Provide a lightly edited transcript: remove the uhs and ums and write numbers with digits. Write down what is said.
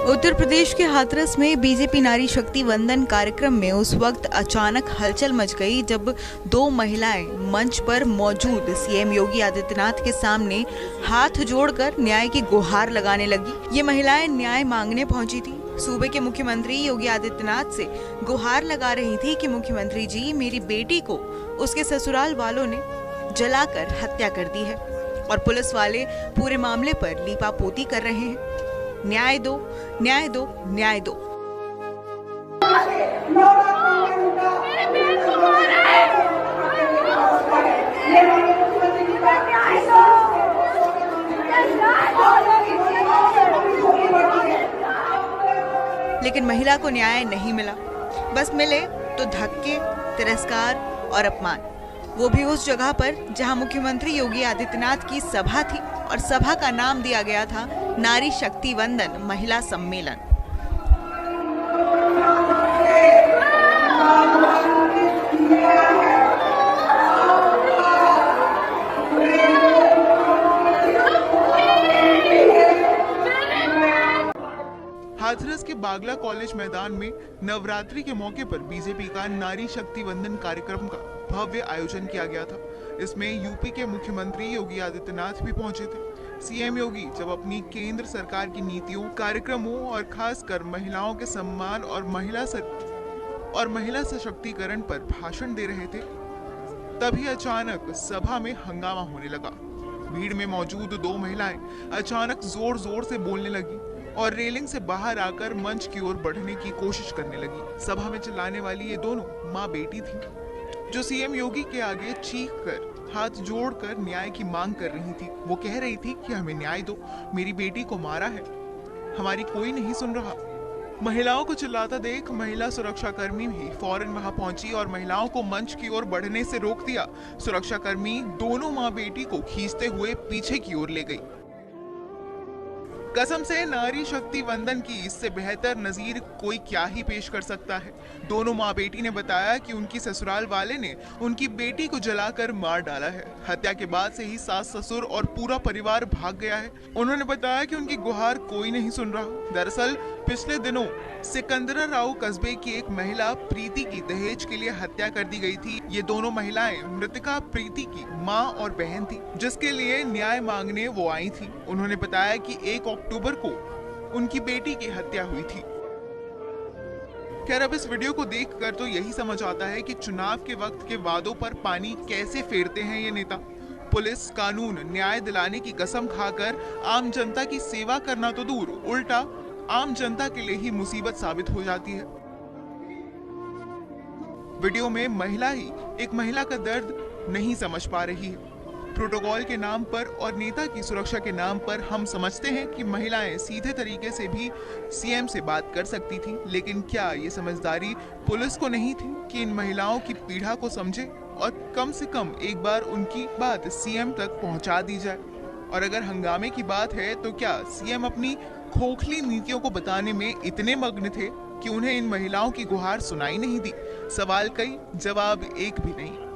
उत्तर प्रदेश के हाथरस में बीजेपी नारी शक्ति वंदन कार्यक्रम में उस वक्त अचानक हलचल मच गई जब दो महिलाएं मंच पर मौजूद सीएम योगी आदित्यनाथ के सामने हाथ जोड़कर न्याय की गुहार लगाने लगी। ये महिलाएं न्याय मांगने पहुंची थी। सूबे के मुख्यमंत्री योगी आदित्यनाथ से गुहार लगा रही थी कि मुख्यमंत्री जी, मेरी बेटी को उसके ससुराल वालों ने जलाकर हत्या कर दी है और पुलिस वाले पूरे मामले पर लीपापोती कर रहे हैं। न्याय दो, न्याय दो, न्याय दो। लेकिन महिला को न्याय नहीं मिला। बस मिले तो धक्के, तिरस्कार और अपमान, वो भी उस जगह पर जहां मुख्यमंत्री योगी आदित्यनाथ की सभा थी और सभा का नाम दिया गया था नारी शक्ति वंदन महिला सम्मेलन। हाथरस के बागला कॉलेज मैदान में नवरात्रि के मौके पर बीजेपी का नारी शक्ति वंदन कार्यक्रम का भव्य आयोजन किया गया था। इसमें यूपी के मुख्यमंत्री योगी आदित्यनाथ भी पहुंचे थे। सीएम योगी जब अपनी केंद्र सरकार की नीतियों, कार्यक्रमों और खासकर महिलाओं के सम्मान और महिला सशक्तिकरण पर भाषण दे रहे थे, तभी अचानक सभा में हंगामा होने लगा। भीड़ में मौजूद दो महिलाएं अचानक जोर जोर से बोलने लगी और रेलिंग से बाहर आकर मंच की ओर बढ़ने की कोशिश करने लगी। सभा में चिल्लाने वाली ये दोनों माँ बेटी थी, जो सीएम योगी के आगे चीख कर, हाथ जोड़कर न्याय की मांग कर रही थी। वो कह रही थी कि हमें न्याय दो, मेरी बेटी को मारा है, हमारी कोई नहीं सुन रहा। महिलाओं को चिल्लाता देख महिला सुरक्षाकर्मी भी फौरन वहां पहुंची और महिलाओं को मंच की ओर बढ़ने से रोक दिया। सुरक्षाकर्मी दोनों माँ बेटी को खींचते हुए पीछे की ओर ले गई। कसम से नारी शक्ति वंदन की इससे बेहतर नजीर कोई क्या ही पेश कर सकता है। दोनों माँ बेटी ने बताया कि उनकी ससुराल वाले ने उनकी बेटी को जलाकर मार डाला है। हत्या के बाद से ही सास ससुर और पूरा परिवार भाग गया है। उन्होंने बताया कि उनकी गुहार कोई नहीं सुन रहा। दरअसल पिछले दिनों सिकंदराराव कस्बे की एक महिला प्रीति की दहेज के लिए हत्या कर दी गई थी। ये दोनों महिलाएं मृतका प्रीति की माँ और बहन थी, जिसके लिए न्याय मांगने वो आई थी। उन्होंने बताया कि 1 अक्टूबर को उनकी बेटी की हत्या हुई थी। खैर, अब इस वीडियो को देखकर तो यही समझ आता है कि चुनाव के वक्त के वादों पर पानी कैसे फेरते हैं ये नेता। पुलिस, कानून, न्याय दिलाने की कसम खाकर आम जनता की सेवा करना तो दूर, उल्टा आम जनता के लिए ही मुसीबत साबित हो जाती है। वीडियो में महिला ही एक महिला का दर्द नहीं समझ पा रही है। प्रोटोकॉल के नाम पर और नेता की सुरक्षा के नाम पर हम समझते हैं कि महिलाएं सीधे तरीके से भी सीएम से बात कर सकती थी, लेकिन क्या ये समझदारी पुलिस को नहीं थी कि इन महिलाओं की पीड़ा को समझे और कम से कम एक बार उनकी बात सीएम तक पहुंचा दी जाए? और अगर हंगामे की बात है तो क्या सीएम अपनी खोखली नीतियों को बताने में इतने मग्न थे कि उन्हें इन महिलाओं की गुहार सुनाई नहीं दी? सवाल कई, जवाब एक भी नहीं।